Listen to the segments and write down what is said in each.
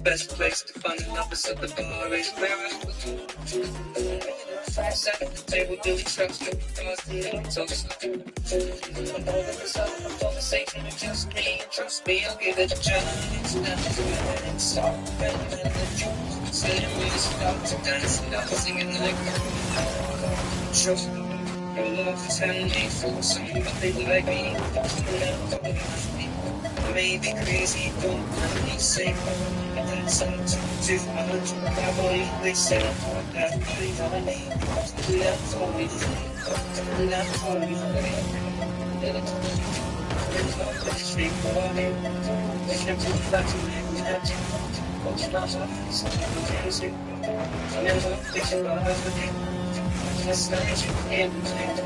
Best place to find the lovers at the bar is where I sat at the table doing shots with toast. All of a sudden, a conversation with just me. Trust me, I'll give it a chance. And start and the juice. Sitting we start to dance and I'm singing like trust me. Your love is handmade for somebody like me. Maybe crazy, don't let me say that's up too much. I believe they said that really all I need. That's all we need. That's all we need. It's not the street for me. We can do that to make me happy. What's not so crazy? I never think about everything. Just like you can't do.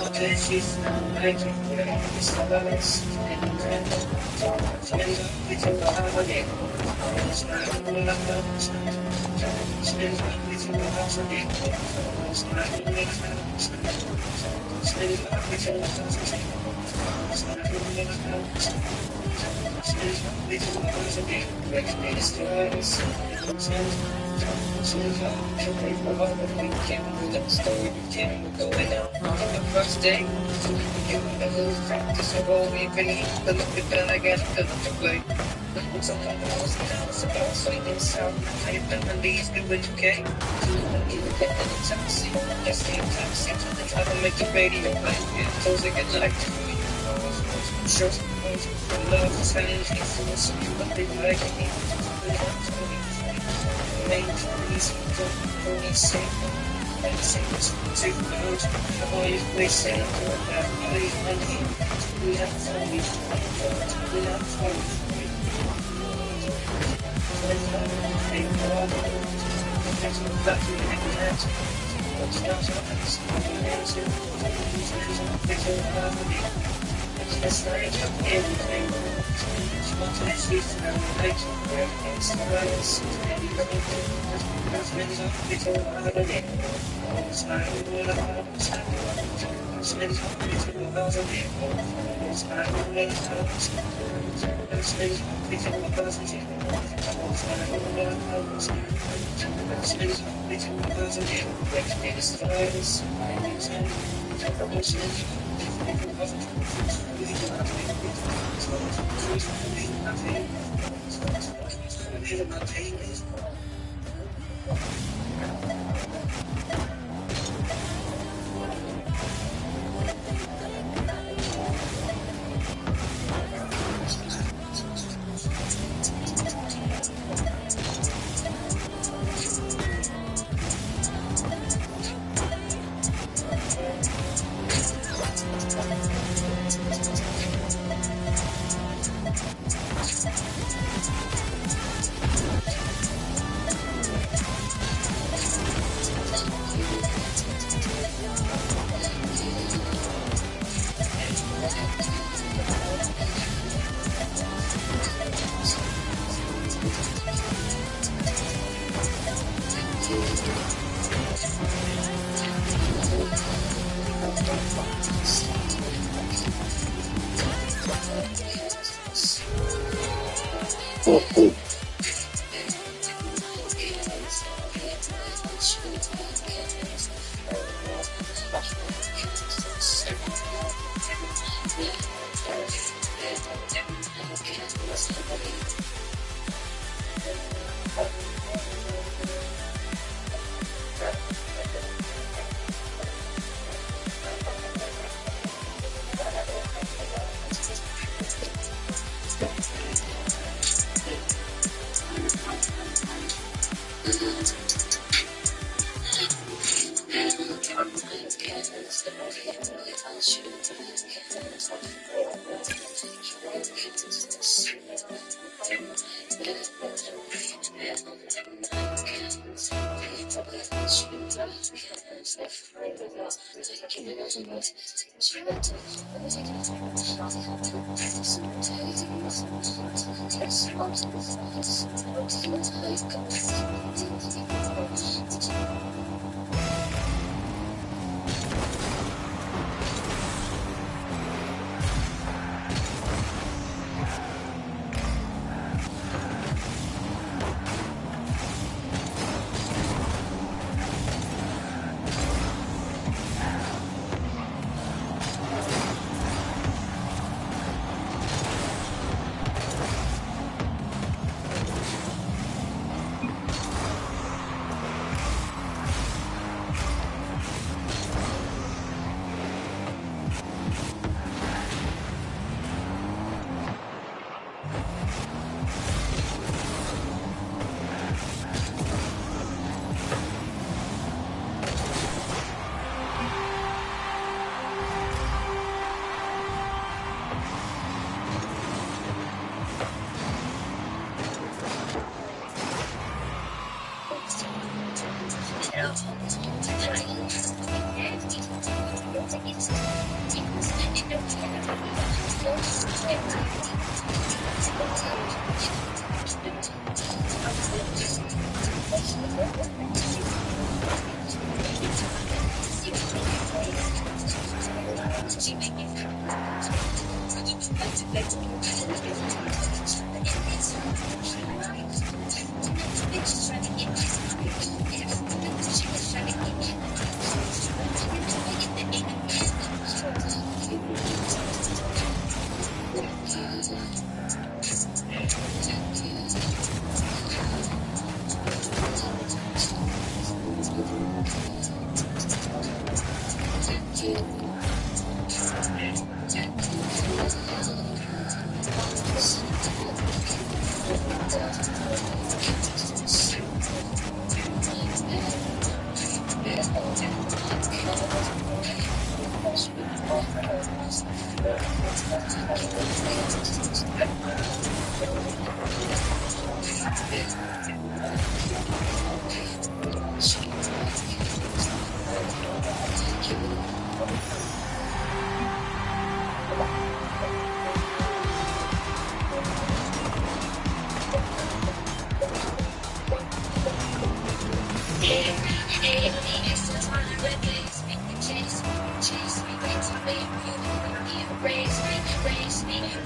Okay, she's not like you. It's not that it's in the end. We can go out again. It's not going to happen. It's not going to happen. We can go out again. It's not going to happen. It's not going to happen. We can go out again. It's not going to happen. We can go out again. It's not going to happen. Going out on the first day. You a little practice of all we believe. The look at that again, the look to play. Something else is about sweetness sound. How you been when these good when you came? You get in the taxi, just the taxi. They try to make the radio play. Close again like sure, love is handling for somebody like me. Make it easy, don't say seems too good. We say that I need. We have only we have only it's like everything. Spontaneous and later, where it's the rights, and you can do that's many of little holiday. It's like what it's like. It's many of little holiday. It's like what it's like. It's many of little holiday. It's like what it's like. It's many of little holiday. Which is the virus. It's many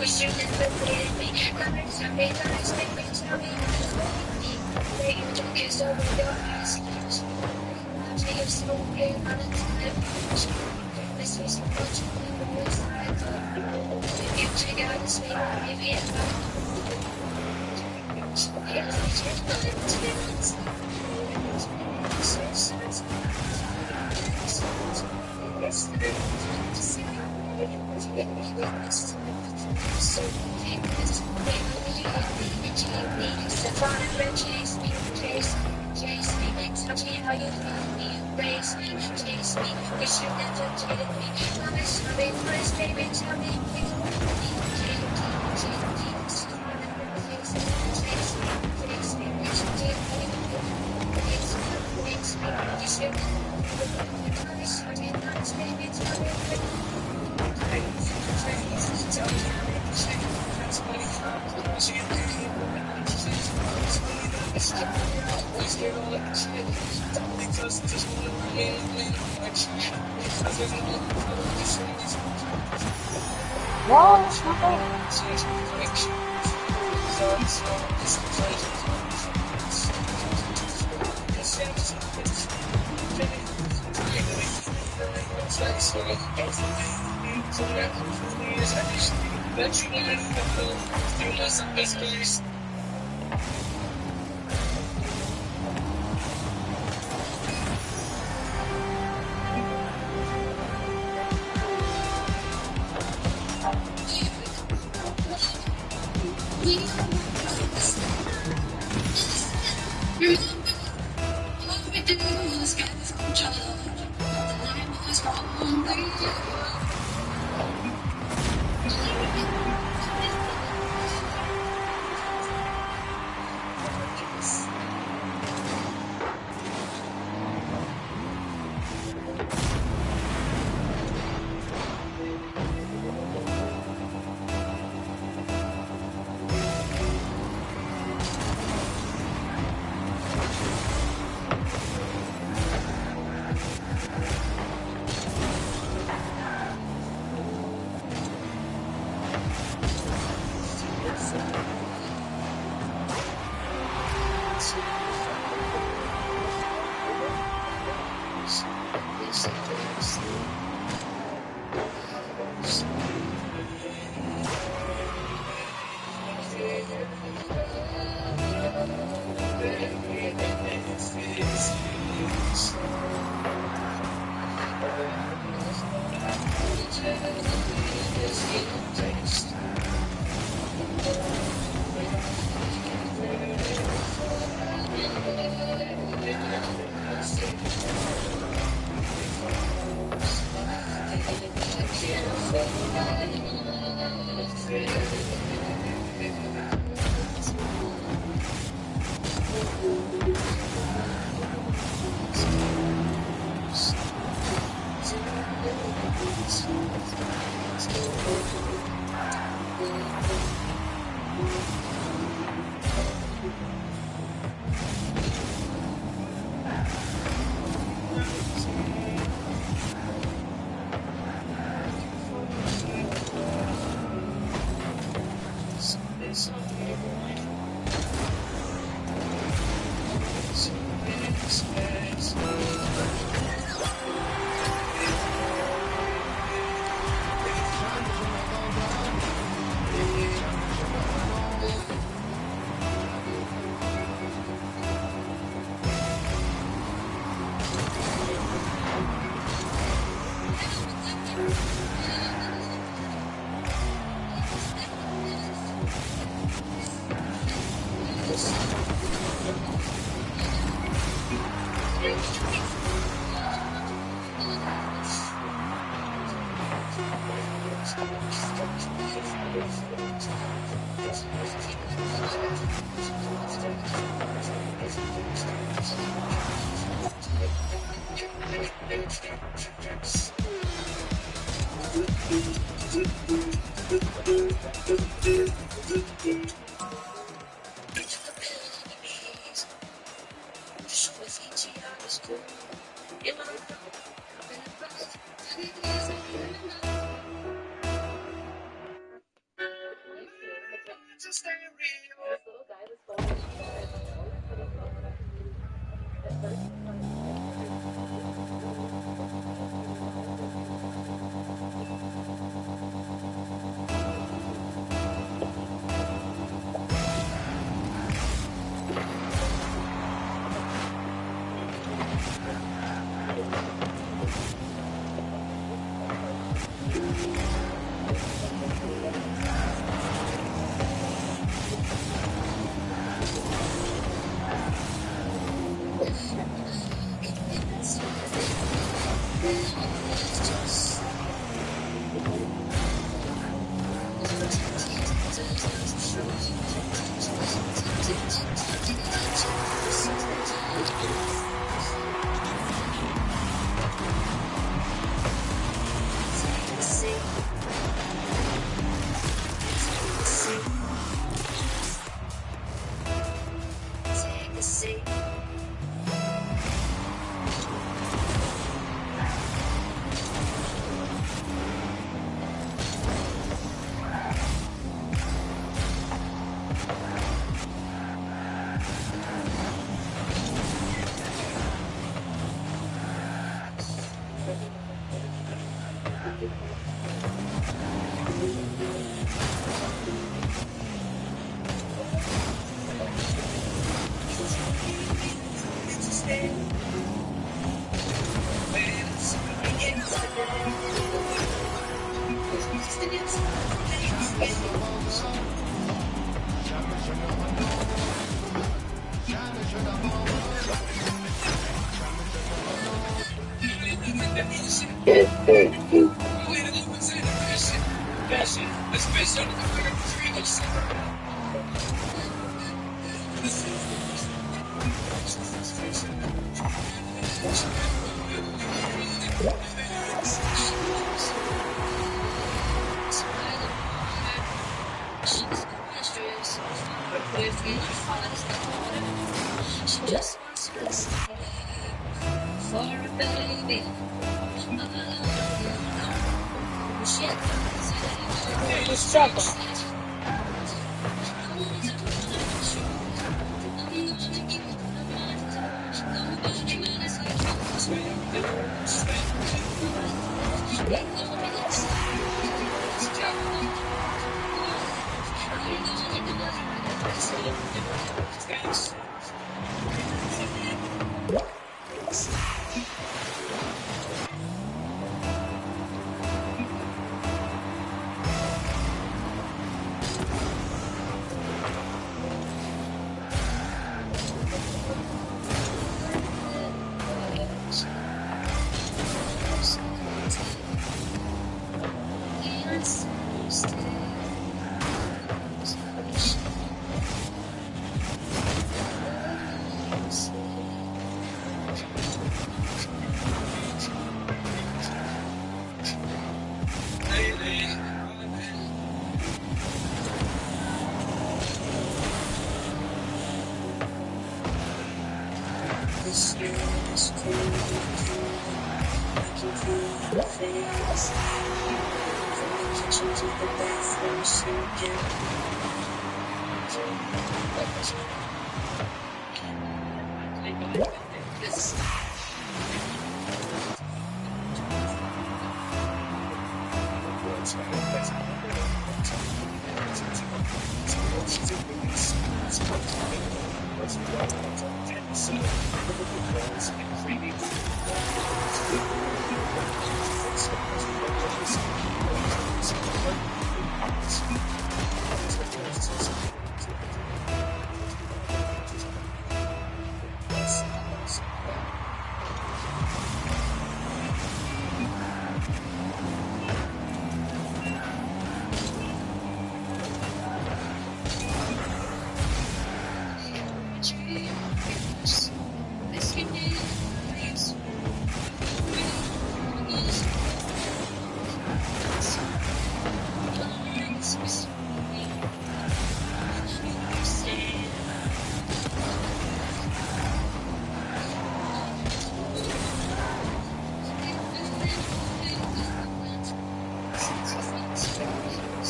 Wish you never leave me. Tell me lies, make me tell me that you don't kiss over your eyes. Me of smoking on a time. This is so much more inside. You take out the sleep, maybe it's not. Tell me how you love me, embrace me, chase me, wish you never did me. Promise I'll be first, baby, tell me you love me.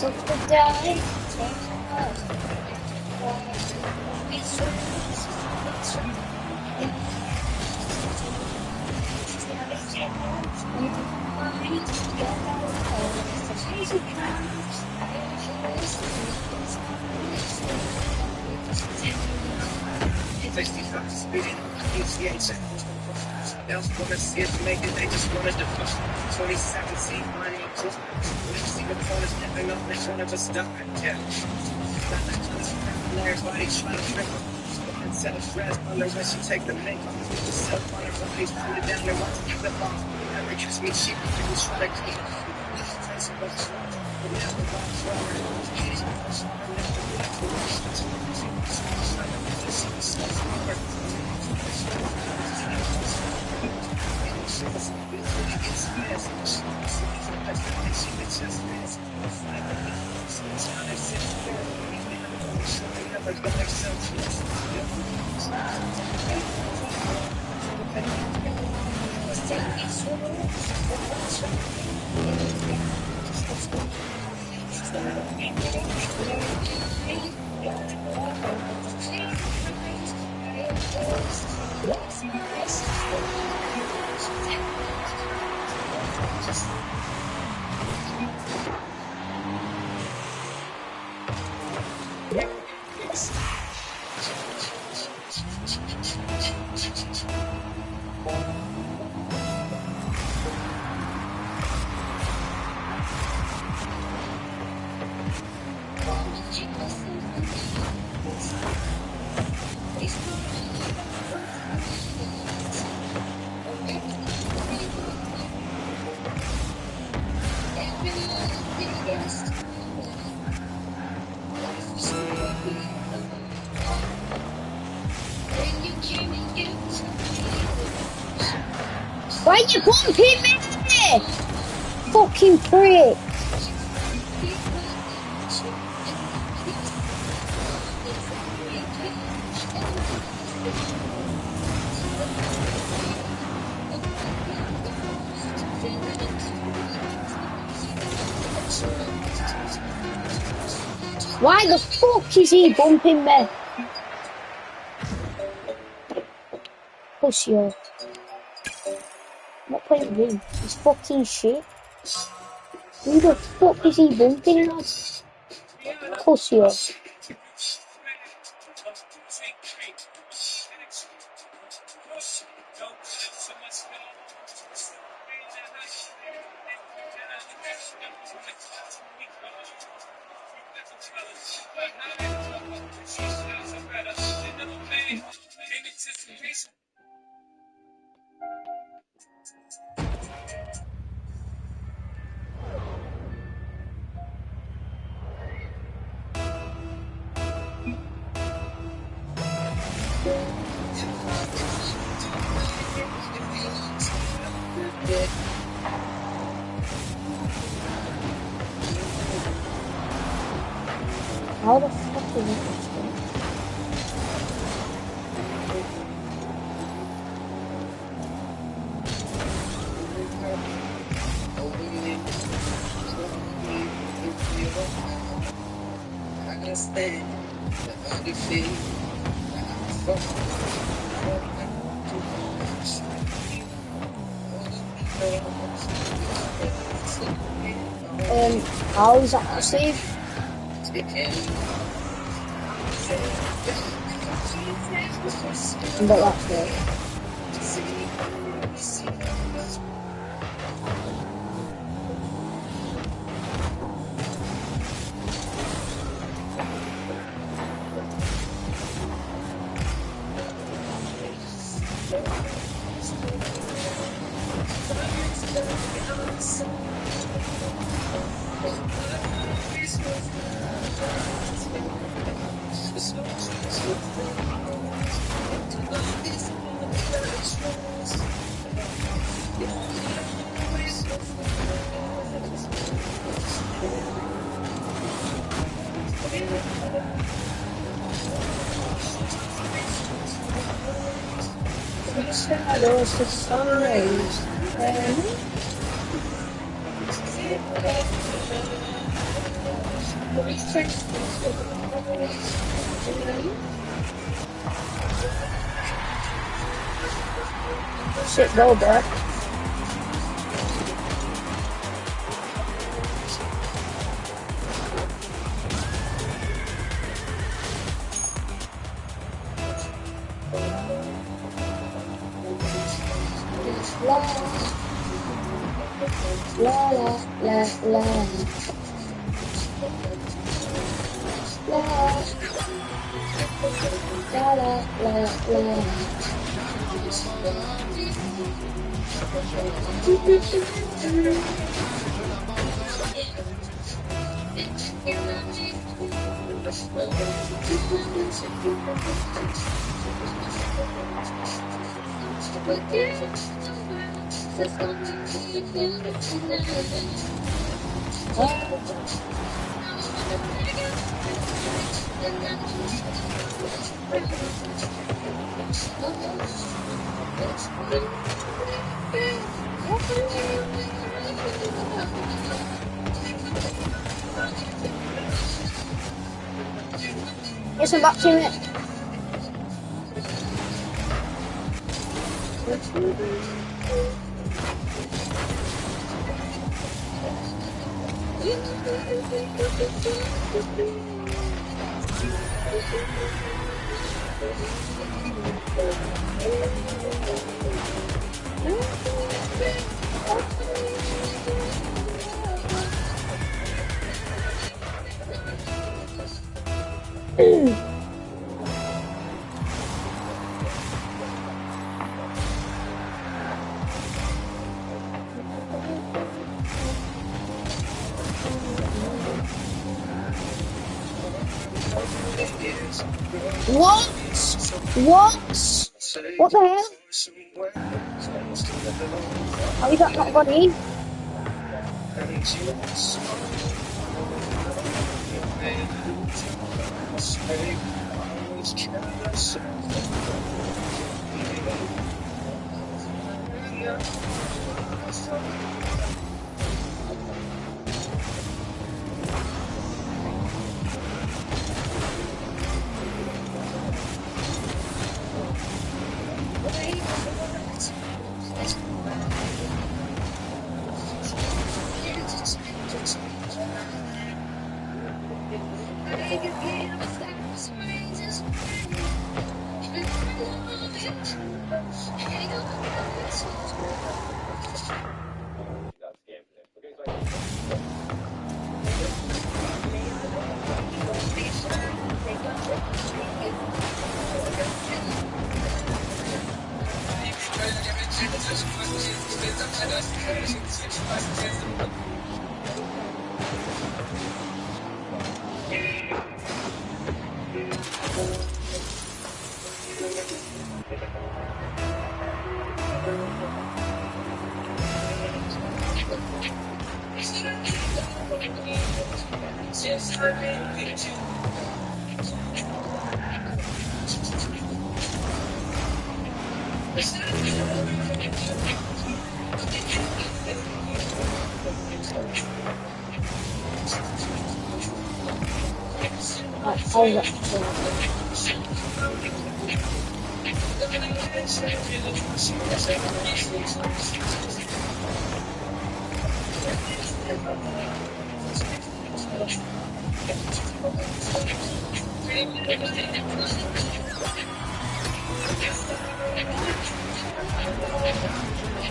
So to die. Else wanna see us make it, they just wanna defy. 2017, money and cool. We see the corners never know which one of us stuck. Yeah. Everybody trying to trip her. Instead of stress, wonder when she take the make off. Self on her body, pull it down and watch it flip off. Never kiss me cheap, people try to clean up. Why are you bumping me? Fucking prick. Why the fuck is he bumping me? Pussy off. I'm not playing with him. He's fucking shit. Who the fuck is he bumping us? Pussy off. How the fuck is this going? I can stand the ugly feet. How is that safe? But that's good. Shadows, the sun rays, Shit, go, bro. La la la la la. Yes, I'm back to it. What? What? What the hell? How is that not gone in?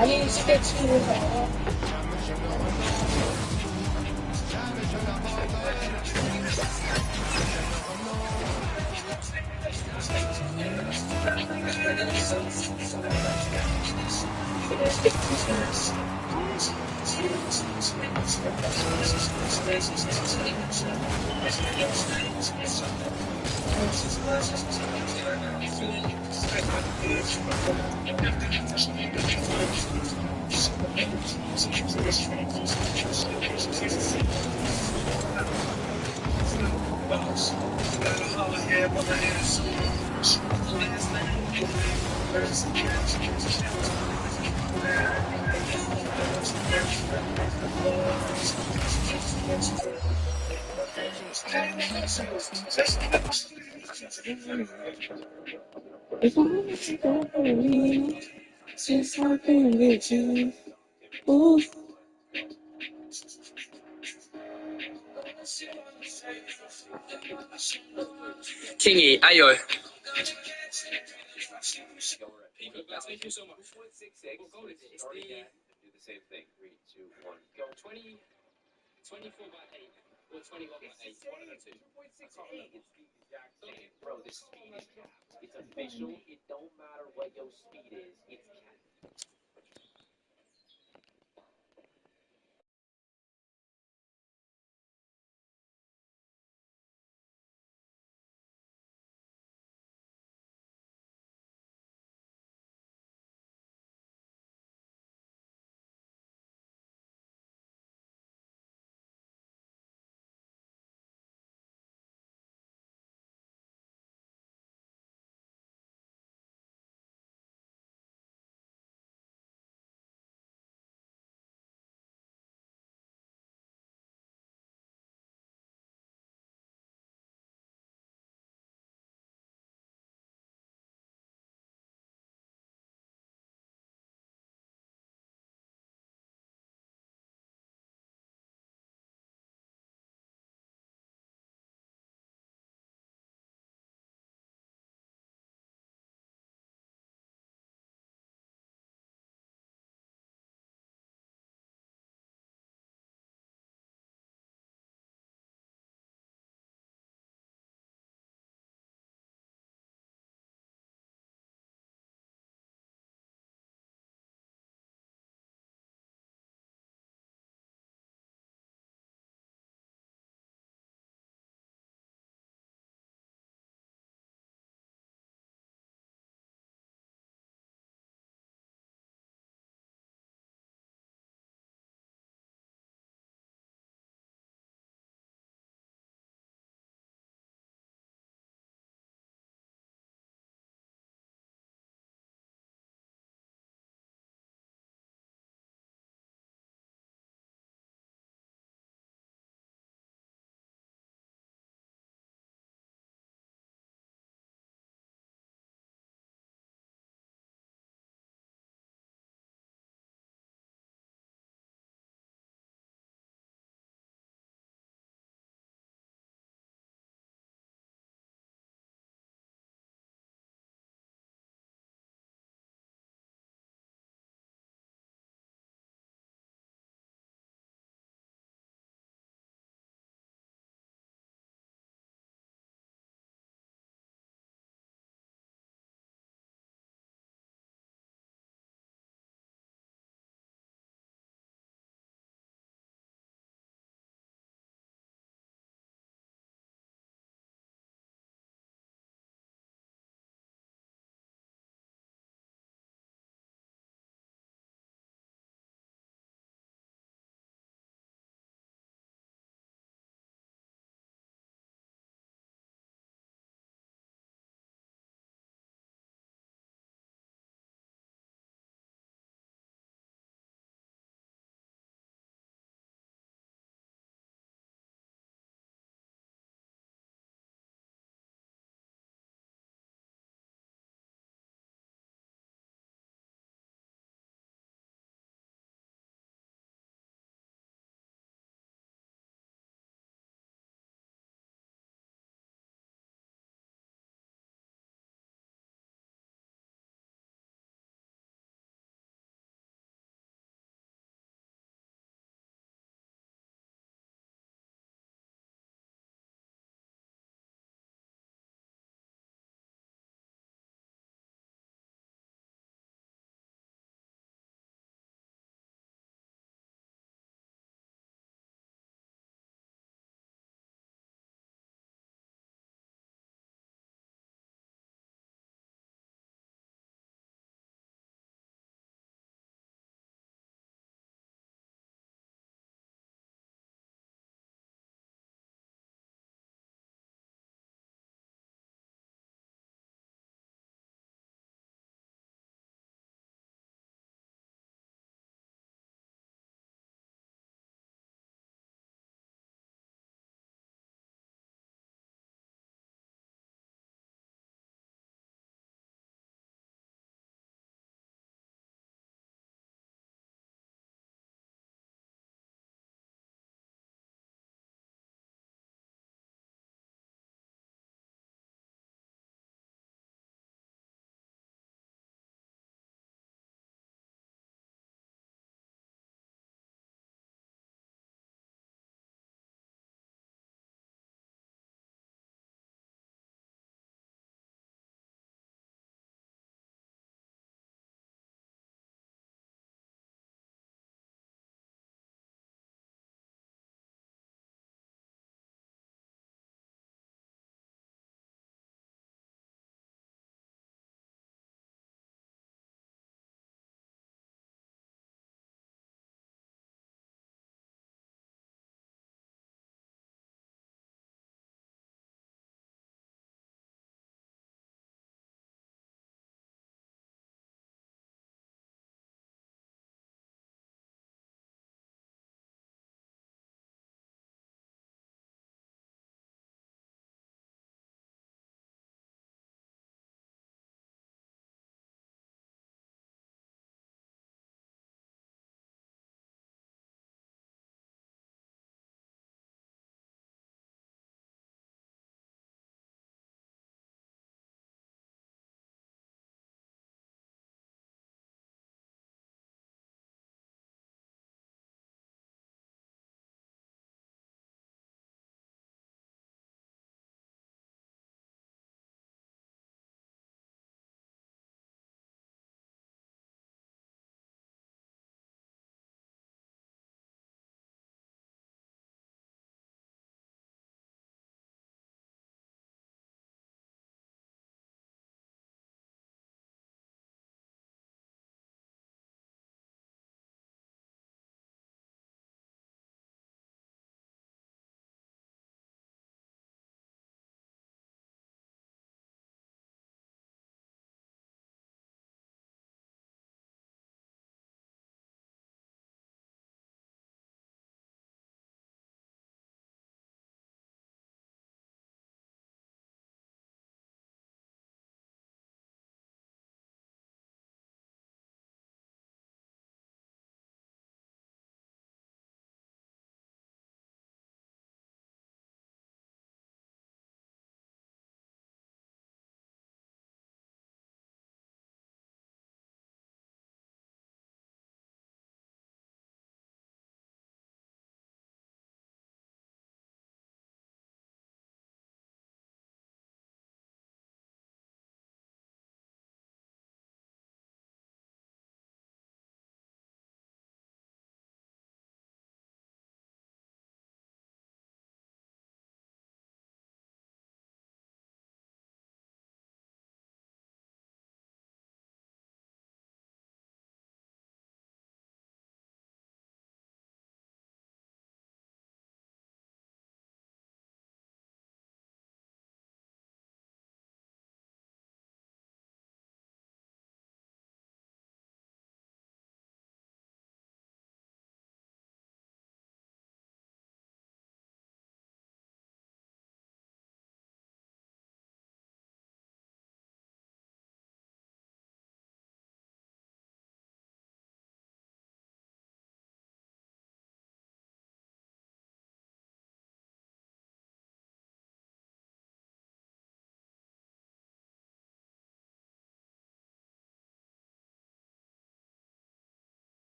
I didn't stick to you. Kingy, ayo.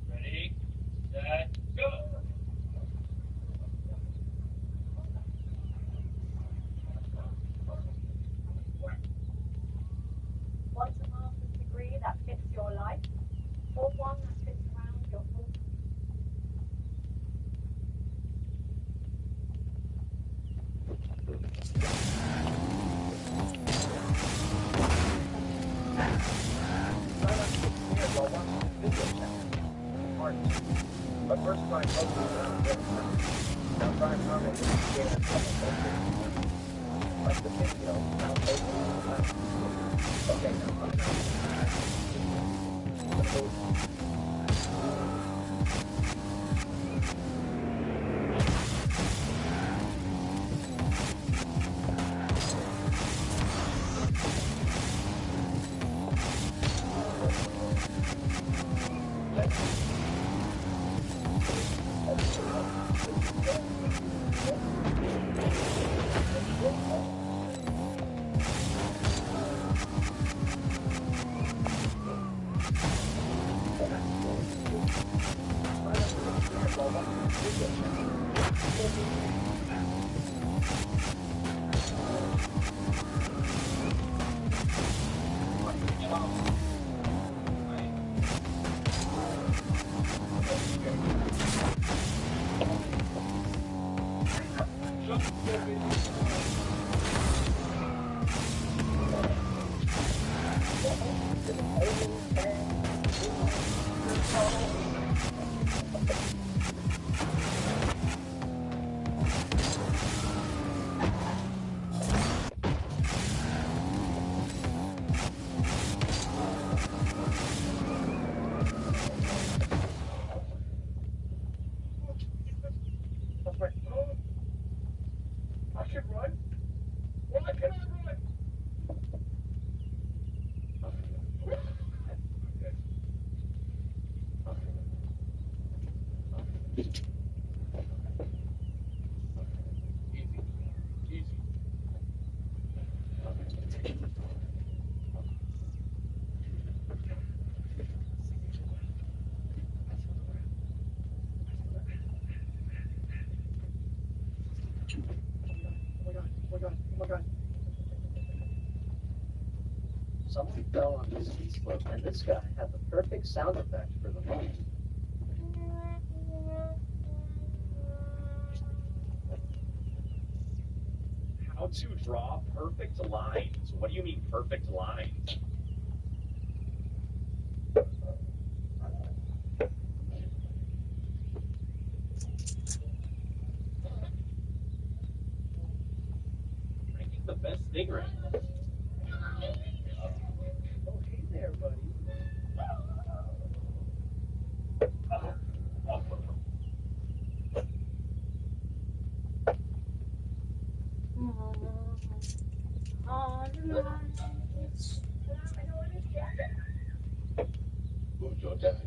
Ready, set, go! Want a master's degree that fits your life, or one that fits around your full. But first find posters around this. Now try and comment and share a couple posters. Like the video, now posters around. Okay, now the post. I should run. Why can't I run? Easy. Easy. Oh my god. Oh my god. Someone fell on this ski slope, and this guy had the perfect sound effect for the moment. How to draw perfect lines? What do you mean perfect lines? Ranking the best stingray. Oh, hey there, buddy. Who's your daddy?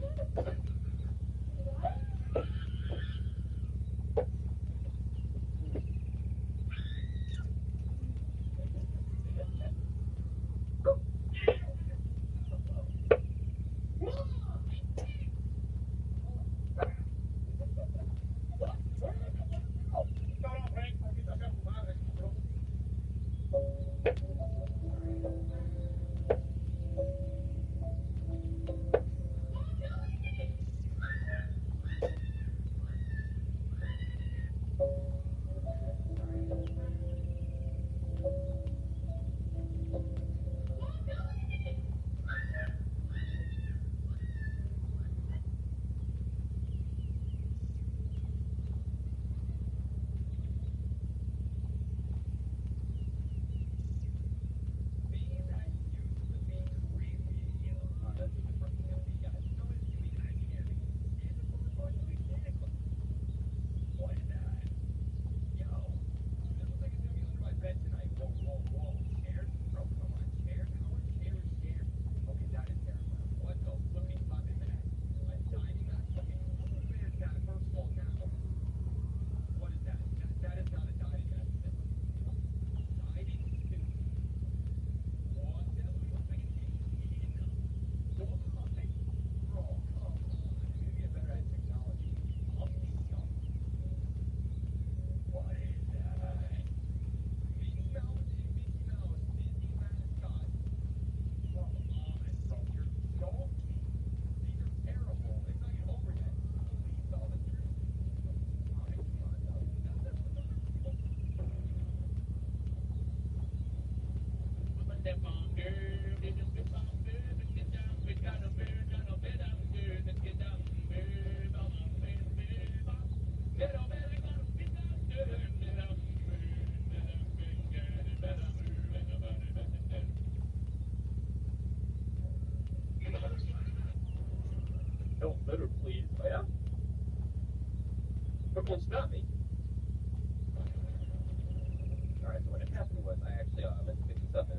Don't litter, please. Oh, yeah? But won't stop me. Alright, so what had happened was I actually meant to pick this up in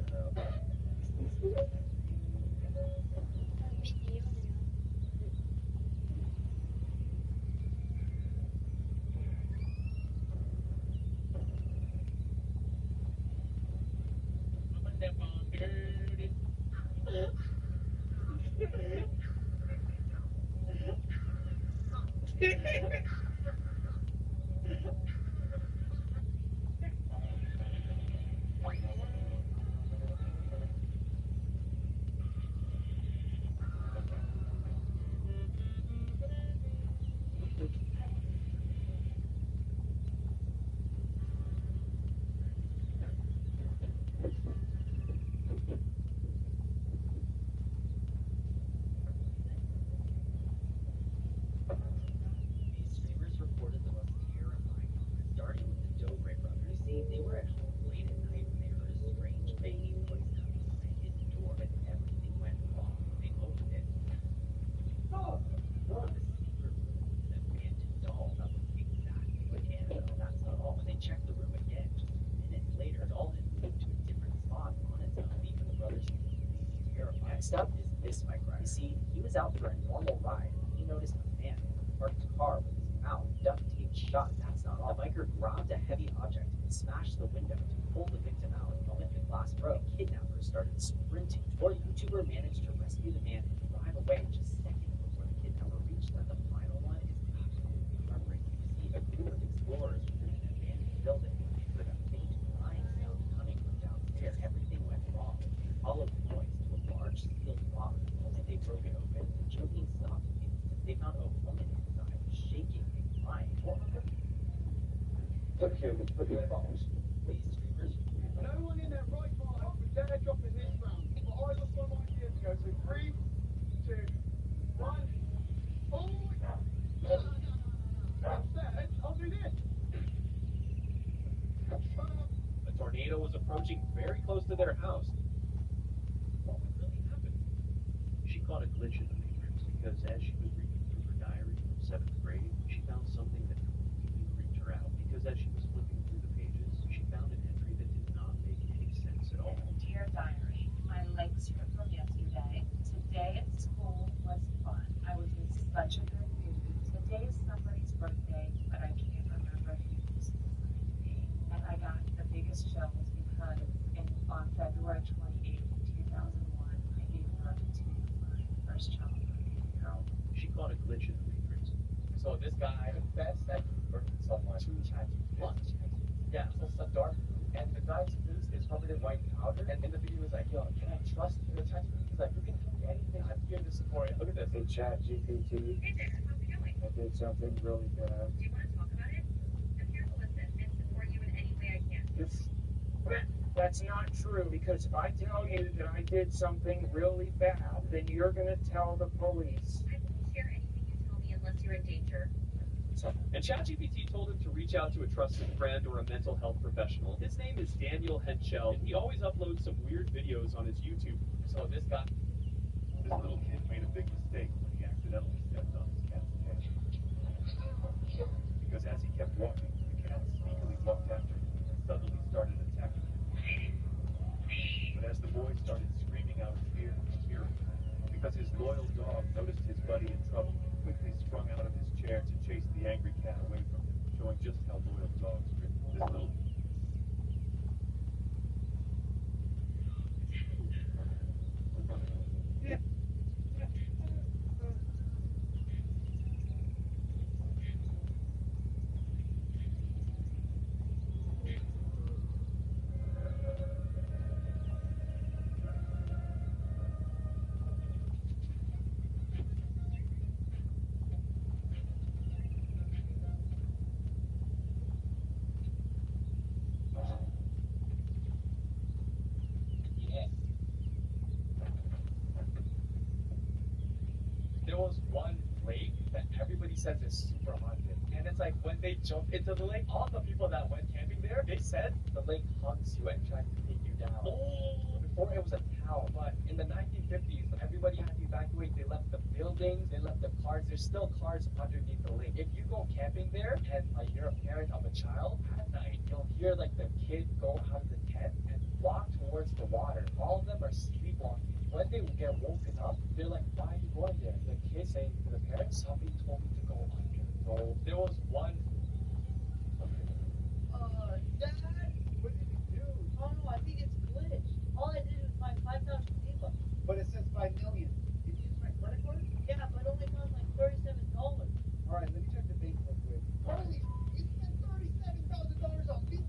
Next up is this bike ride. You see, he was out for a normal ride when he noticed a man in a parked car with his mouth duct tape shut. That's not all. The biker grabbed a heavy object and smashed the window to pull the victim out. The moment the glass broke, the kidnapper started sprinting. Our YouTuber managed to rescue the man and drive away just seconds before the kidnapper reached them. The final one is absolutely heartbreaking. You see, a group of explorers were in an abandoned building when they heard a faint crying sound coming from downstairs. Everything went wrong. They followed the noise to a large sealed box. The moment they broke it open, the choking stopped instantly. They found a woman inside, shaking and crying. Look here, put your phones. These streamers. No one in their right mind would dare drop in this round. But I lost my mind years ago. So 3, 2, 1. Oh! Instead, I'll do this. A tornado was approaching very close to their house. What would really happen? She caught a glitch in the matrix because as she was reading through her diary from 7th grade, she found something that completely freaked her out. Because as she was flipping through the pages, she found an entry that did not make any sense at all. Dear diary, my legs hurt from yesterday. Today at school was fun. I was in such a good mood. Today is somebody's birthday, but I can't remember whose. And I got the biggest chills because on February 28th, 2001, I gave birth to my first child, a baby-girl. She caught a glitch in the matrix. So this guy confessed that he murdered someone. 2 ChatGPT. Yeah, so it's a dark blue, and the guy's face is covered in white powder. And in the video, he's like, "Yo, can I trust you?" He's like, "You can tell me anything. I'm here to support it." Look at this. Hey, ChatGPT. Hey there, how's it going? I did something really bad. Do you want to talk about it? I'm here to listen and support you in any way I can. That's not true, because if I tell you that I did something really bad, then you're going to tell the police. I won't share anything you tell me unless you're in danger. And ChatGPT told him to reach out to a trusted friend or a mental health professional. His name is Daniel Henschel, and he always uploads some weird videos on his YouTube. So this guy. This little kid made a big mistake when he accidentally stepped on his cat's tail. Because as he kept walking, the cat sneakily walked after him and suddenly started attacking him. But as the boy started screaming out in fear, because his loyal dog noticed his buddy in trouble, he quickly sprung out of his chair to chase the angry cat away from him, showing just how loyal dogs are. This little There was one lake that everybody says is super haunted. And it's like when they jump into the lake, all the people that went camping there, they said the lake haunts you and tries to take you down. Before it was a town, but in the 1950s, everybody had to evacuate. They left the buildings, they left the cars. There's still cars underneath the lake. If you go camping there and you're a parent of a child, at night you'll hear like the kid go out of the tent and walk towards the water. All of them are sleepwalking. When they get woken up, they're like, "Why are you going there?" The kid saying to the parents, "Somebody told me to go under." So there was one. Dad, what did you do? Oh no, I think it's glitched. All I did was buy 5,000 people. But it says 5 million. Did you use my credit card? Yeah, but it only cost like $37. All right, let me check the bank real quick. Holy, you spent $37,000 on me.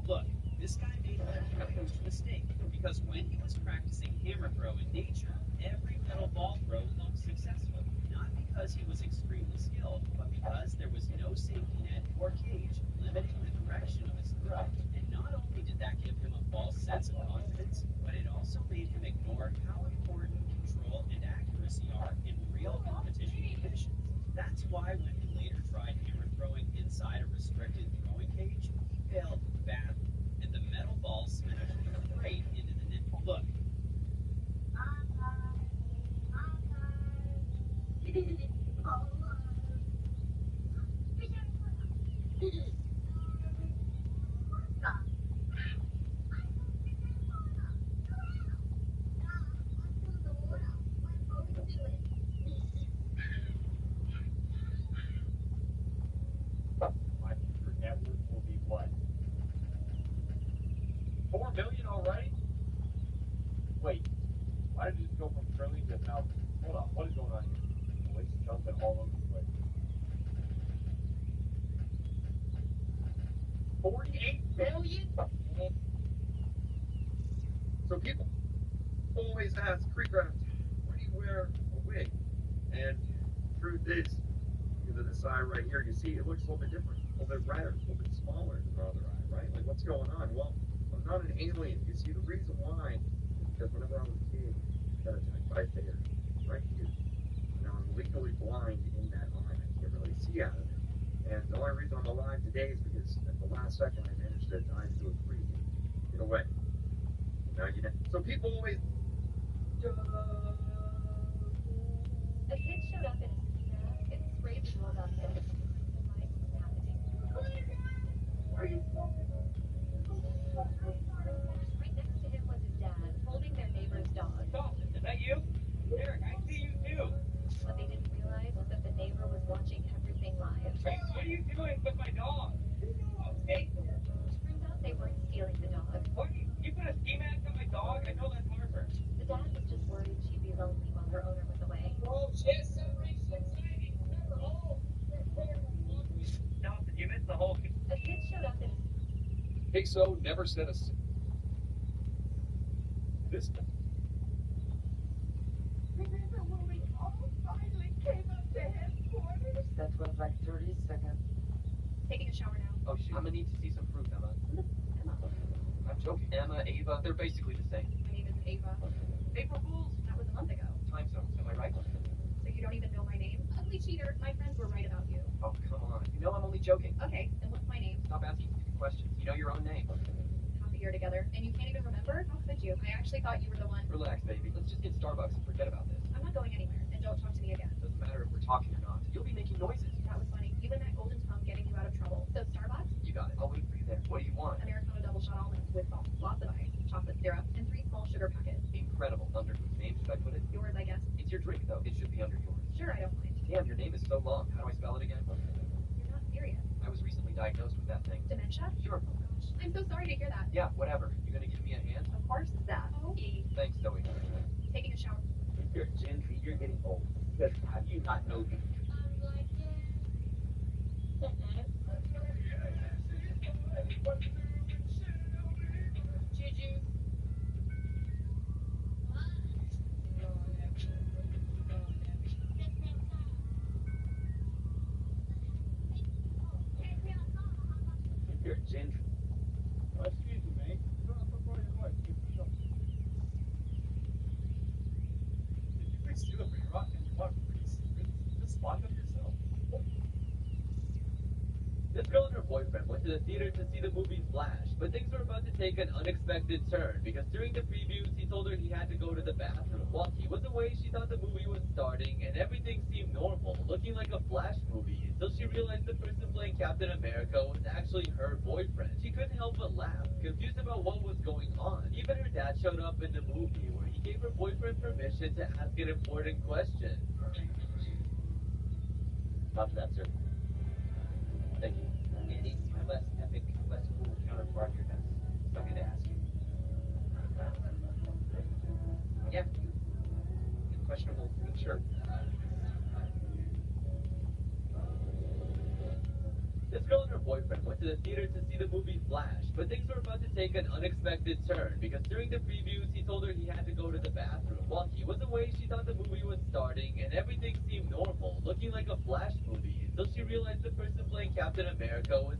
Look, this guy made a huge mistake because when he was practicing hammer throw in nature, every metal ball throw looked successful. Not because he was extremely skilled, but because there was no safety net or cage limiting the direction of his throw. And not only did that give him a false sense of confidence, but it also made him ignore how important control and accuracy are in real competition conditions. That's why when he later tried hammer throwing inside a restricted throwing cage, he failed badly, and the metal ball smashed right into the net. Look. Wait, why did you just go from curling to now? Hold on, what is going on here? The lace jumping all over the place. 48 billion? So people always ask, Creecraft, why do you wear a wig? And truth is, either this eye right here, you see, it looks a little bit different, a little bit redder, a little bit smaller than the other eye, right? Like, what's going on? Well, I'm not an alien. You see, the reason why is because whenever I was a kid, I got attacked by a bear right here. Now I'm legally blind in that eye. I can't really see out of it. And the only reason I'm alive today is because at the last second I managed to dive into a creek and get away. Now you know. So people always. A kid showed up in a ski mask and sprayed the dog on him. Life was happening. Right next to him was his dad, holding their neighbor's dog. Dalton, is that you? Eric, I see you too. What they didn't realize was that the neighbor was watching everything live. Hey, what are you doing with my dog? Hey, Turns out they weren't stealing the dog. what? You put a ski mask on my dog? I know that's Harper. The dad was just worried she'd be lonely while her owner was away. Oh, shit, separation anxiety. Remember, oh, Dalton, you missed the whole. A kid showed up in a Queso never said a. This. Remember when we all finally came up to headquarters? That was like 30 seconds. taking a shower now. Oh shoot. I'm gonna need to see some proof, Emma. Emma. I'm joking. Emma, Ava, they're basically the same. My name is Ava. April Fools, that was a month ago. Time zones, am I right? So you don't even know my name? Ugly cheater, my friends were right about you. Oh, come on. You know I'm only joking. Okay, and what's my name? Stop asking stupid questions. You know your own name. Half a year together, and you can't even remember? How could you? I actually thought you were the one. Relax, baby. Let's just get Starbucks and forget about this. I'm not going anywhere, and don't talk to me again. Doesn't matter if we're talking or not. You'll be making noises. That was funny. Even that golden tongue getting you out of trouble. So Starbucks, You got it. I'll wait for you there. What do you want? Americano double shot almonds with lots of ice, chocolate syrup, and 3 small sugar packets. Incredible. Under whose name should I put it? Yours, I guess. It's your drink, though. It should be under yours. Sure, I don't mind. Damn, your name is so long. How do I spell it again? You're not serious. I was recently diagnosed with that thing. Dementia? Sure. Oh gosh, I'm so sorry to hear that. Yeah, whatever. You gonna give me a hand? Of course, that. Thanks, Zoe. Taking a shower. You're Gentry, you're getting old. Because how do you not know you? Juju. You're Gentry. Excuse me, mate. You don't have to borrow your wife. Keep it shop. Did you fix steal it for your rock and you walk pretty secret? Just spot them yourself. This girl and her boyfriend went to the theater to see the movie Flash, but things were about to take an unexpected turn because during the previews he told her he had to go to the bathroom. While he was away, she thought the movie was starting and everything seemed normal, looking like a Flash movie, until she realized the person playing Captain America was actually her boyfriend. She couldn't help but laugh, confused about what was going on. Even her dad showed up in the movie, where he gave her boyfriend permission to ask an important question. Copy that, sir. Thank you. Any less epic, less cool counterpart here has something to ask you. Yeah. Questionable shirt. This girl and her boyfriend went to the theater to see the movie Flash, but things were about to take an unexpected turn because during the previews he told her he had to go to the bathroom. While he was away, she thought the movie was starting and everything seemed normal, looking like a Flash movie, until she realized the person playing Captain America was...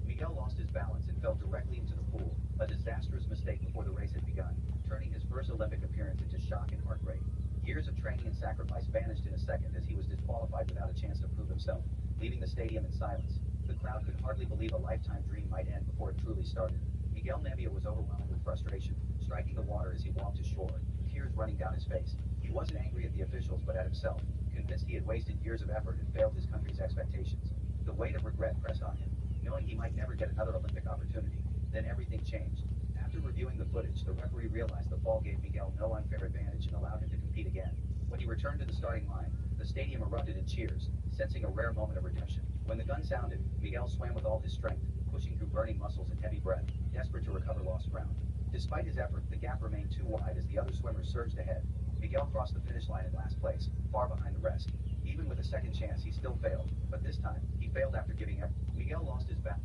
Miguel lost his balance and fell directly into the pool, a disastrous mistake before the race had begun, turning his first Olympic appearance into shock and heartbreak. Years of training and sacrifice vanished in a second as he was disqualified without a chance to prove himself, leaving the stadium in silence. The crowd could hardly believe a lifetime dream might end before it truly started. Miguel Nevia was overwhelmed with frustration, striking the water as he walked ashore, tears running down his face. He wasn't angry at the officials, but at himself, convinced he had wasted years of effort and failed his country's expectations. The weight of regret pressed on him, knowing he might never get another Olympic opportunity. Then everything changed. After reviewing the footage, the referee realized the fall gave Miguel no unfair advantage and allowed him to compete again. When he returned to the starting line, the stadium erupted in cheers, sensing a rare moment of redemption. When the gun sounded, Miguel swam with all his strength, pushing through burning muscles and heavy breath, desperate to recover lost ground. Despite his effort, the gap remained too wide as the other swimmers surged ahead. Miguel crossed the finish line in last place, far behind the rest. Even with a second chance, he still failed, but this time, he failed after giving up. Miguel lost his balance.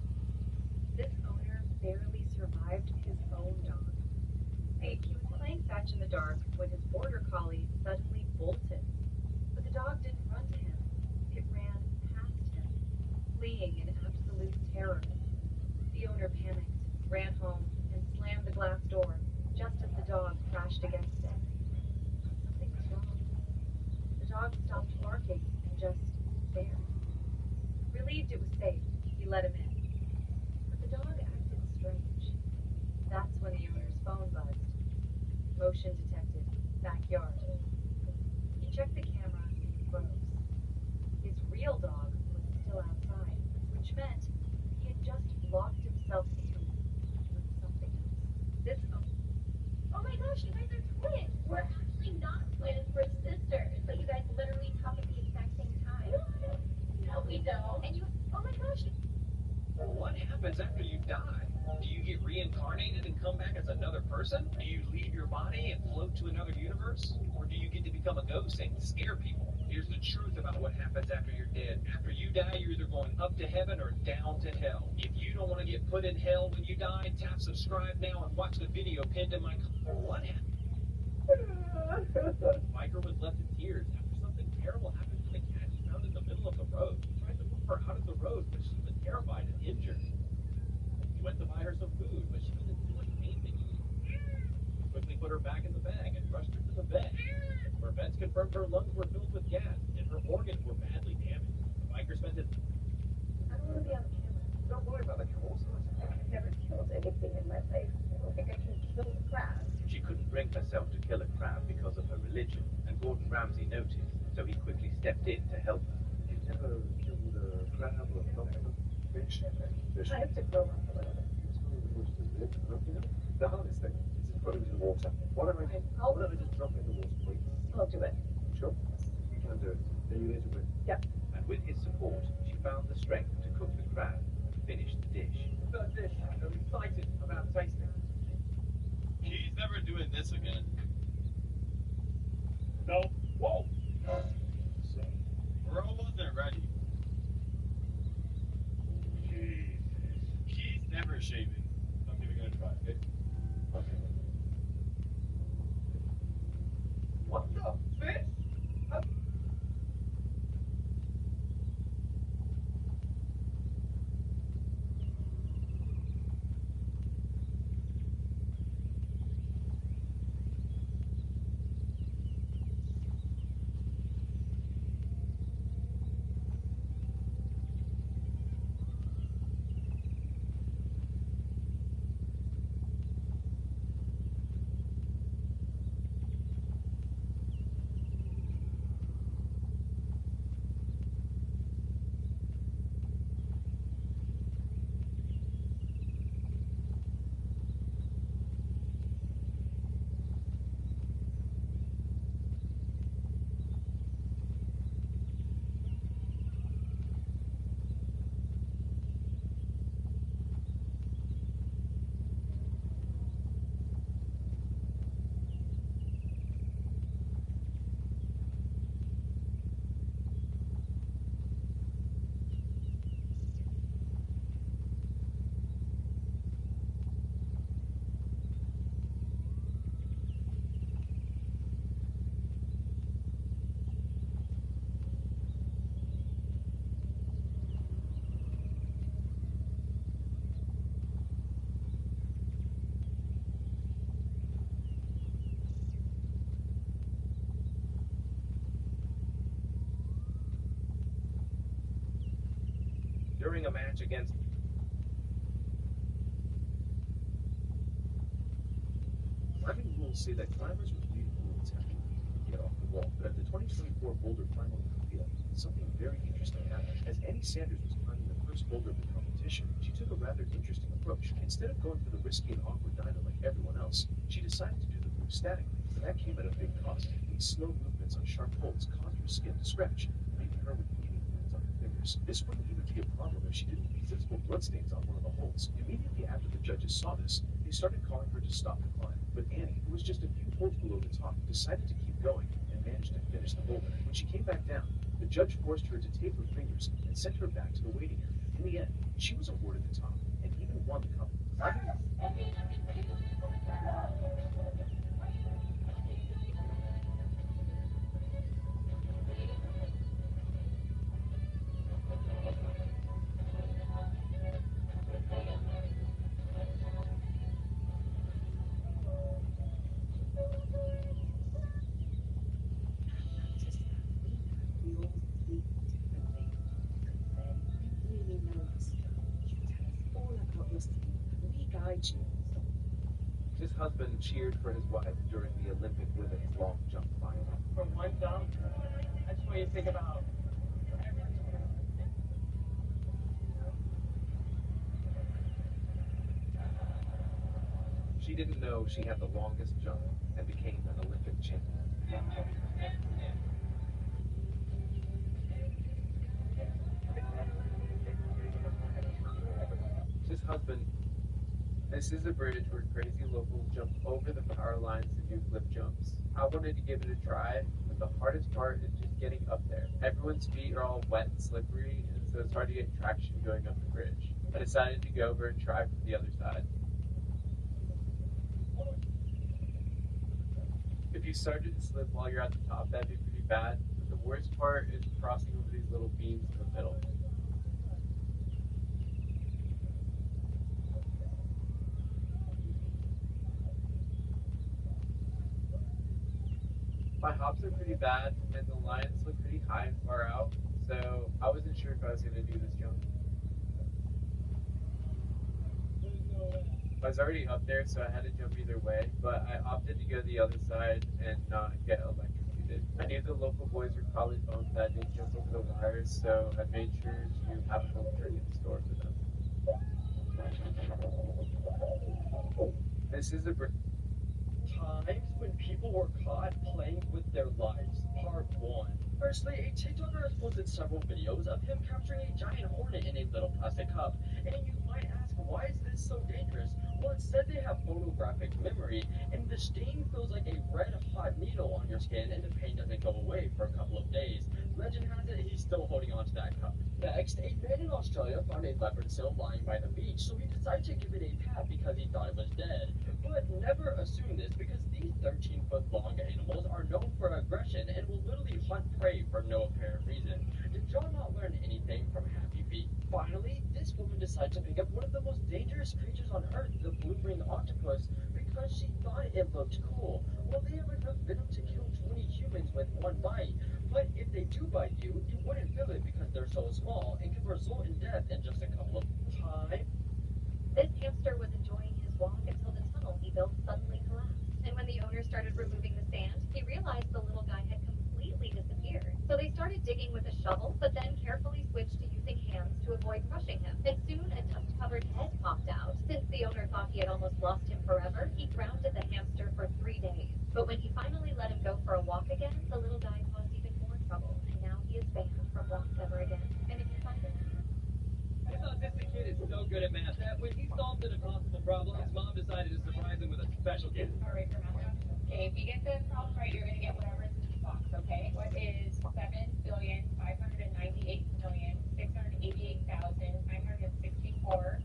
This owner barely survived his own dog. He was playing fetch in the dark when his border collie suddenly bolted. But the dog didn't run to him. It ran past him, fleeing in absolute terror. The owner panicked, ran home, and slammed the glass door just as the dog crashed against it. Something was wrong. The dog stopped barking and just stared. Relieved it was safe, he let him in. But the dog acted strange. That's when the owner's phone buzzed. Motion detected. Backyard. He checked the camera and froze. His real dog was still outside, which meant he had just locked himself in with something else. This Oh my gosh, you guys are twins! We're actually not twins, we're sisters. But you guys literally talk at the exact same time. No, we don't. And you, oh my gosh. What happens after you die? Do you get reincarnated and come back as another person? Do you leave your body and float to another universe? Or do you get to become a ghost and scare people? Here's the truth about what happens after you're dead. After you die, you're either going up to heaven or down to hell. If you don't want to get put in hell when you die, tap subscribe now and watch the video pinned in my... What happened? Biker was left in tears after something terrible happened to the cat he found in the middle of the road. He tried to move her out of the road, but she was terrified and injured. He went to buy her some food, but she wasn't doing anything. He quickly put her back in the bag and rushed her to the vet, where vets confirmed her lungs were filled with gas and her organs were badly damaged. The biker spent his... I don't want to be on the camera. Don't worry about the kills. I've never killed anything in my life. I don't think I can kill a crab. She couldn't bring herself to kill a crab because of her religion, and Gordon Ramsay noticed, so he quickly stepped in to help her. You never killed a crab or a lobster? Fish? I have to grow up a little bit. The hardest thing is to put it in the water. Why don't I just drop it in the water, please? I'll do it. Sure. You can do it. Are you there to win? Yep. And with his support, she found the strength to cook the crab and finish the dish. First dish, I'm excited about tasting. He's never doing this again. No. Whoa! Bro wasn't ready. He's never shaving. I'm giving it a try, okay? Okay. What the fish? During a match against... Climbing rules say that climbers with lead rules have to get off the wall. But at the 2024 Boulder Climb Olympia, something very interesting happened. As Annie Sanders was climbing the first boulder of the competition, she took a rather interesting approach. Instead of going for the risky and awkward dino like everyone else, she decided to do the move statically. And that came at a big cost. These slow movements on sharp holds caused her skin to scratch, leaving her with bleeding wounds on her fingers. This wouldn't even be a problem if she didn't leave visible bloodstains on one of the holds. Immediately after the judges saw this, they started calling her to stop the climb, but Annie, who was just a few folds below the top, decided to keep going and managed to finish the boulder. When she came back down, the judge forced her to tape her fingers and sent her back to the waiting area. In the end, she was awarded the top and even won the cup. His husband cheered for his wife during the Olympic women's long jump final. From one dump, I just want you to think about She didn't know she had the longest jump and became an Olympic champion. His husband. This is a bridge where crazy locals jump over the power lines to do flip jumps. I wanted to give it a try, but the hardest part is just getting up there. Everyone's feet are all wet and slippery, and so it's hard to get traction going up the bridge. I decided to go over and try from the other side. If you started to slip while you're at the top, that'd be pretty bad, but the worst part is crossing over these little beams in the middle. My hops are pretty bad, and the lines look pretty high and far out, so I wasn't sure if I was going to do this jump. I was already up there, so I had to jump either way, but I opted to go the other side and not get electrocuted. I knew the local boys were probably bummed that I didn't jump over the wires, so I made sure to have a home turn in store for them. This is a Times when people were caught playing with their lives, part 1. Firstly, a TikToker has posted several videos of him capturing a giant hornet in a little plastic cup. And you might ask, why is this so dangerous? Well, it said they have photographic memory, and the sting feels like a red-hot needle on your skin, and the pain doesn't go away for a couple of days. Legend has it he's still holding on to that cup. Next, a man in Australia found a leopard seal lying by the beach, so he decided to give it a pat because he thought it was dead. But never assume this, because these 13-foot-long animals are known for aggression and will literally hunt prey for no apparent reason. Did y'all not learn anything from Happy Feet? Finally, this woman decided to pick up one of the most dangerous creatures on Earth, the blue-ring octopus, because she thought it looked cool. Well, they have enough venom to kill 20 humans with one bite, but if they do bite you, you wouldn't feel it because they're so small and can result in death in just a couple of times. This hamster was enjoying his walk until the tunnel he built suddenly collapsed. And when the owner started removing the sand, he realized the little guy had completely disappeared. So they started digging with a shovel, but then carefully switched to using hands to avoid crushing him. And soon a dust-covered head popped out. Since the owner thought he had almost lost him forever, he grounded the hamster for 3 days. But when he finally let him go for a walk again, the little guy caused even more trouble. And now he is banned from walks ever again. And if you find him, This autistic kid is so good at math that when he solved an impossible problem, his mom decided to surprise him with a special gift. Alright, for math. Okay, if you get this problem right, you're gonna get whatever's in this box, okay? What is 7,598,688,964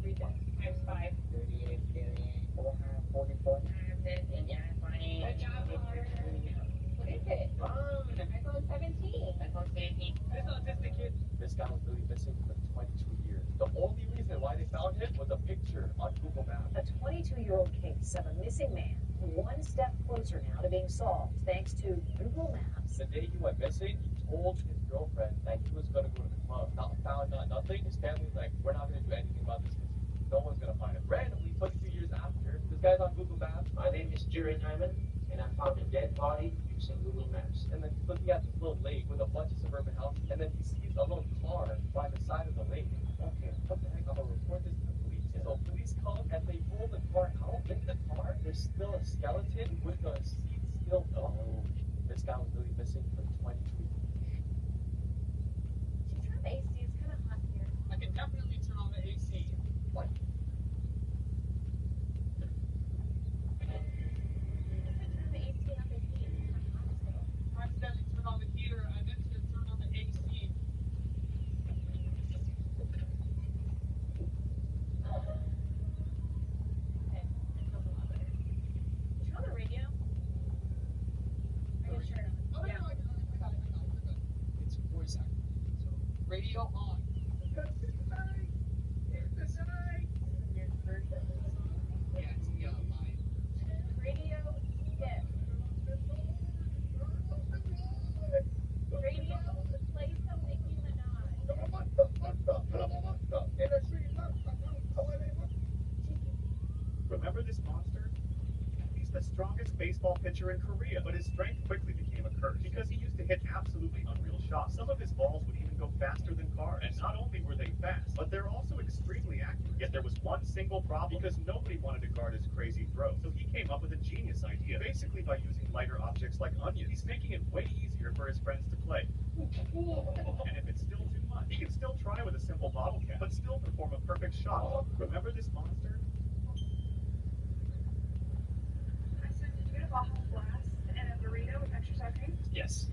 times 5? 38,444 times it, and yeah, funny. Good job, Connor. What is it? iPhone 17. iPhone 17. This autistic kid, This guy was really missing for 22 years. The only reason why they found him was a picture on Google Maps. A 22-year-old case of a missing man, one step closer now to being solved thanks to Google Maps. The day he went missing, he told his girlfriend that he was going to go to the club. Not found, not nothing. His family's like, we're not going to do anything about this because no one's going to find him. Randomly, 22 years after, this guy's on Google Maps. My name is Jerry Hyman, and I found a dead body using Google Maps. And then he's looking at this little lake with a bunch of suburban houses, and then he sees a little car by the side of the lake. Okay, what the heck? I'm going to report this to the police. So police come, and they pull the car out. In the car, there's still a skeleton with the seat still up. This guy was really missing for 22 years. Did you turn the AC? It's kind of hot here. I can definitely turn on the AC. What? Radio on. Yeah, Tia, live. Radio skip. Radio play some Nicki Minaj. Remember this monster? He's the strongest baseball pitcher in Korea, but his strength quickly became a curse because he used to hit absolutely unreal shots. Some of his balls would even go faster than cars. And not only were they fast, but they're also extremely accurate. Yet there was one single problem because nobody wanted to guard his crazy throws. So he came up with a genius idea. Basically, by using lighter objects like onions, he's making it way easier for his friends to play. And if it's still too much, he can still try with a simple bottle cap, but still perform a perfect shot. Remember this monster? I said, did you get a Baja Blast and a burrito with extra sour cream? Yes.